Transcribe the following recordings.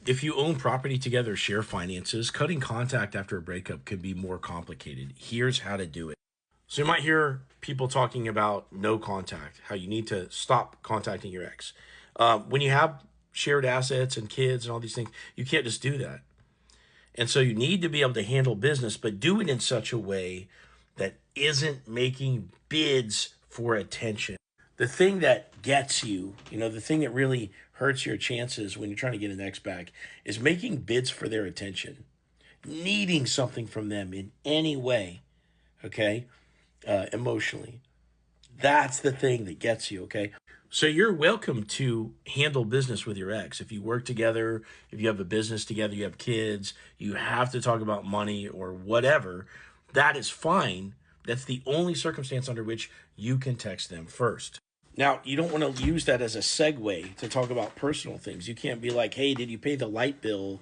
If you own property together, share finances, cutting contact after a breakup can be more complicated. Here's how to do it. So you might hear people talking about no contact, how you need to stop contacting your ex. When you have shared assets and kids and all these things, you can't just do that. And so you need to be able to handle business, but do it in such a way that isn't making bids for attention. The thing that gets you, the thing that really hurts your chances when you're trying to get an ex back is making bids for their attention, needing something from them in any way, okay, emotionally. That's the thing that gets you, okay? So you're welcome to handle business with your ex. If you work together, if you have a business together, you have kids, you have to talk about money or whatever, that is fine. That's the only circumstance under which you can text them first. Now, you don't want to use that as a segue to talk about personal things. You can't be like, hey, did you pay the light bill? ...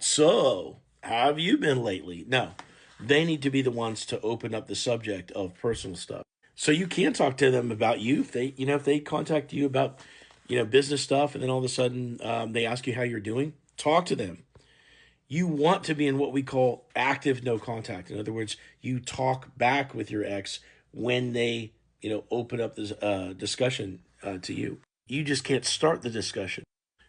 So, how have you been lately? No, they need to be the ones to open up the subject of personal stuff. So you can talk to them about you if they contact you about business stuff, and then all of a sudden they ask you how you're doing. Talk to them. You want to be in what we call active no contact. In other words, you talk back with your ex when they open up this discussion to you. You just can't start the discussion.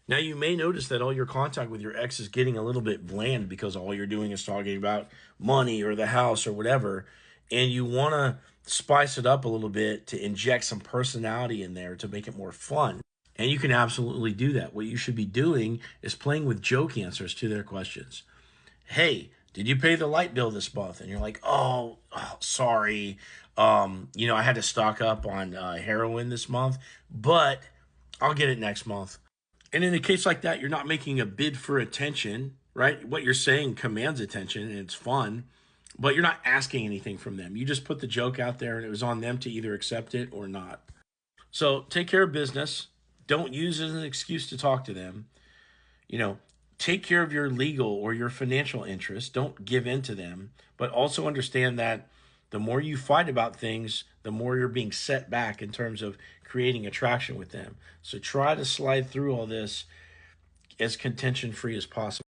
Now, you may notice that all your contact with your ex is getting a little bit bland because all you're doing is talking about money or the house or whatever. And you want to spice it up a little bit to inject some personality in there to make it more fun. And you can absolutely do that. What you should be doing is playing with joke answers to their questions. Hey, did you pay the light bill this month? And you're like, oh sorry. I had to stock up on heroin this month, but I'll get it next month. And in a case like that, you're not making a bid for attention, right? What you're saying commands attention and it's fun, but you're not asking anything from them. You just put the joke out there and it was on them to either accept it or not. So take care of business. Don't use it as an excuse to talk to them. You know, take care of your legal or your financial interests. Don't give in to them, but also understand that the more you fight about things, the more you're being set back in terms of creating attraction with them. So try to slide through all this as contention free as possible.